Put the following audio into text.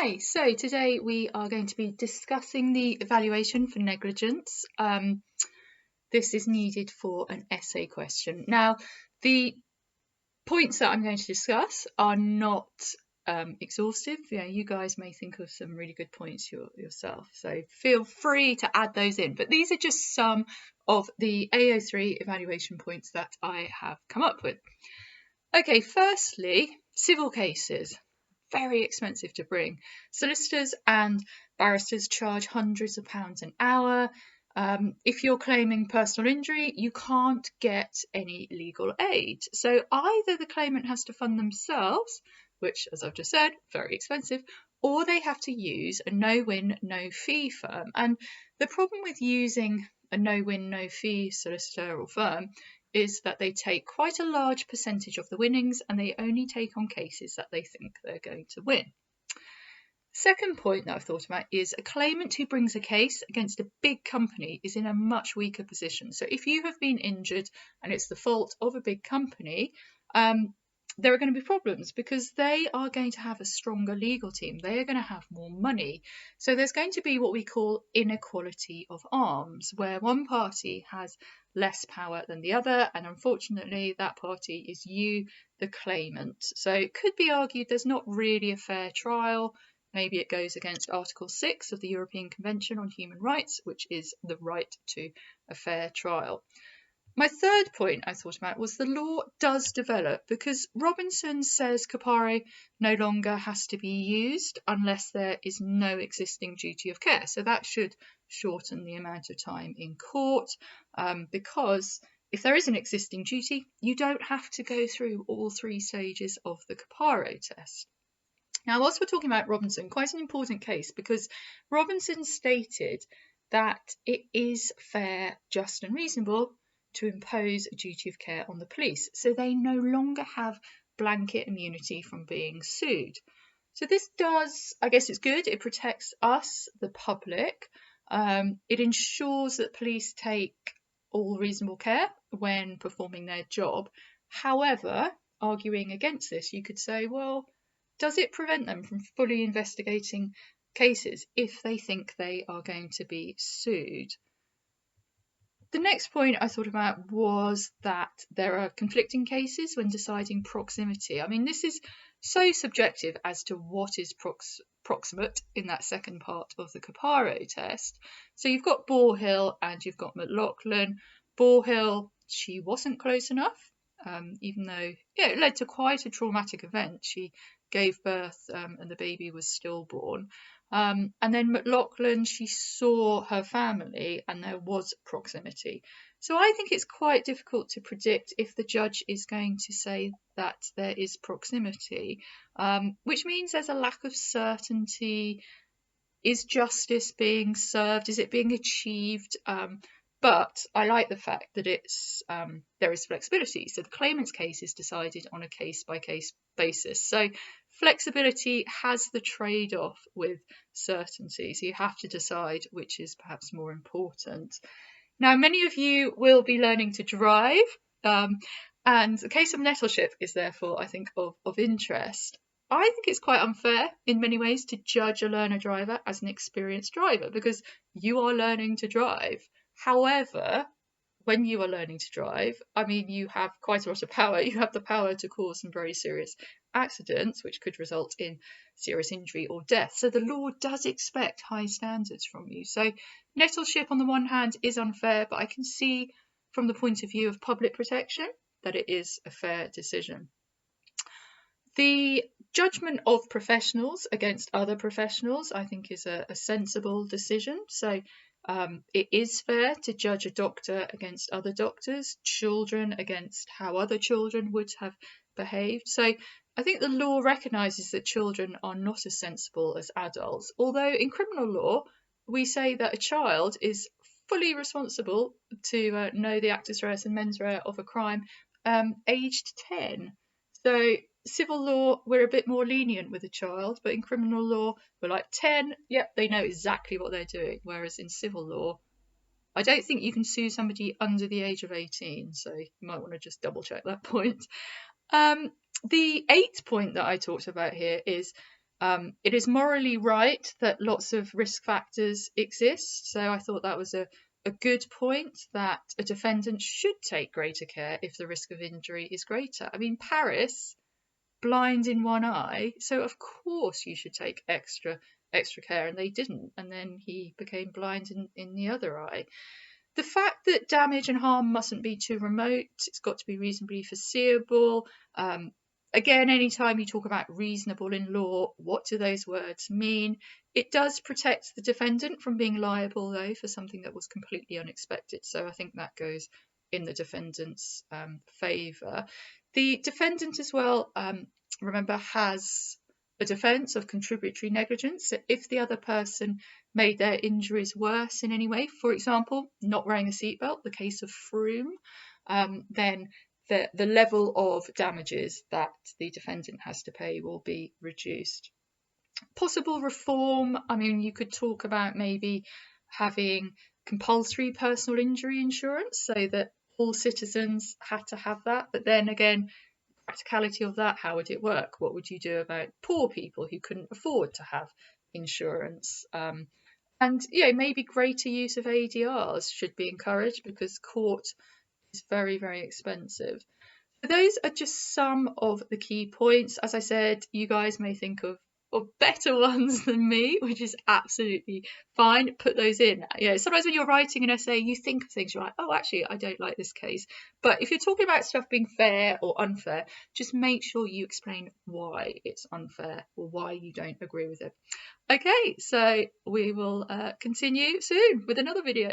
Hi, so today we are going to be discussing the evaluation for negligence. This is needed for an essay question. Now, the points that I'm going to discuss are not exhaustive. You guys may think of some really good points yourself, so feel free to add those in. But these are just some of the AO3 evaluation points that I have come up with. Okay, firstly, civil cases. Very expensive to bring. Solicitors and barristers charge hundreds of pounds an hour. If you're claiming personal injury, you can't get any legal aid. So either the claimant has to fund themselves, which, as I've just said, very expensive, or they have to use a no-win, no-fee firm. And the problem with using a no-win, no-fee solicitor or firm is that they take quite a large percentage of the winnings and they only take on cases that they think they're going to win. Second point that I've thought about is a claimant who brings a case against a big company is in a much weaker position. So if you have been injured and it's the fault of a big company, there are going to be problems because they are going to have a stronger legal team. They are going to have more money. So there's going to be what we call inequality of arms, where one party has less power than the other, and unfortunately that party is you, the claimant. So it could be argued there's not really a fair trial. Maybe it goes against Article 6 of the European Convention on Human Rights, which is the right to a fair trial. My third point I thought about was the law does develop because Robinson says capare no longer has to be used unless there is no existing duty of care. So that should shorten the amount of time in court because if there is an existing duty, you don't have to go through all three stages of the capare test. Now, whilst we're talking about Robinson, quite an important case because Robinson stated that it is fair, just and reasonable to impose a duty of care on the police. So they no longer have blanket immunity from being sued. So this does, I guess it's good, it protects us, the public. It ensures that police take all reasonable care when performing their job. However, arguing against this, you could say, well, does it prevent them from fully investigating cases if they think they are going to be sued? The next point I thought about was that there are conflicting cases when deciding proximity. I mean, this is so subjective as to what is proximate in that second part of the capare test. So you've got Borehill and you've got McLaughlin. Borehill, she wasn't close enough, even though it led to quite a traumatic event. She gave birth and the baby was stillborn. And then McLaughlin, she saw her family and there was proximity. So I think it's quite difficult to predict if the judge is going to say that there is proximity, which means there's a lack of certainty. Is justice being served? Is it being achieved? But I like the fact that there is flexibility. So the claimant's case is decided on a case-by-case basis. So flexibility has the trade-off with certainty. So you have to decide which is perhaps more important. Now, many of you will be learning to drive, and the case of nettleship is therefore, I think, of interest. I think it's quite unfair in many ways to judge a learner driver as an experienced driver because you are learning to drive. However, when you are learning to drive, I mean, you have quite a lot of power. You have the power to cause some very serious accidents, which could result in serious injury or death. So the law does expect high standards from you. So nettleship on the one hand is unfair, but I can see from the point of view of public protection that it is a fair decision. The judgment of professionals against other professionals, I think, is a sensible decision. So it is fair to judge a doctor against other doctors, children against how other children would have behaved. So I think the law recognises that children are not as sensible as adults, although in criminal law we say that a child is fully responsible to know the actus reus and mens rea of a crime aged 10. So civil law, we're a bit more lenient with a child, but in criminal law, we're like 10, yep, they know exactly what they're doing. Whereas in civil law, I don't think you can sue somebody under the age of 18, so you might want to just double check that point. The eighth point that I talked about here is It is morally right that lots of risk factors exist, so I thought that was a good point, that a defendant should take greater care if the risk of injury is greater. I mean, Paris, blind in one eye, so of course you should take extra care, and they didn't, and then he became blind in the other eye. The fact that damage and harm mustn't be too remote, it's got to be reasonably foreseeable. Again, anytime you talk about reasonable in law, what do those words mean? It does protect the defendant from being liable, though, for something that was completely unexpected. So I think that goes in the defendant's favour. The defendant as well, remember, has a defence of contributory negligence. So if the other person made their injuries worse in any way, for example, not wearing a seatbelt, the case of Froome, then the level of damages that the defendant has to pay will be reduced. Possible reform, I mean, you could talk about maybe having compulsory personal injury insurance so that all citizens had to have that, but then again, practicality of that, how would it work? What would you do about poor people who couldn't afford to have insurance? And maybe greater use of ADRs should be encouraged, because court is very, very expensive. Those are just some of the key points. As I said, you guys may think of better ones than me, which is absolutely fine. Put those in. Sometimes when you're writing an essay, you think of things, you're like, oh, actually, I don't like this case. But if you're talking about stuff being fair or unfair, just make sure you explain why it's unfair or why you don't agree with it. Okay, so we will continue soon with another video.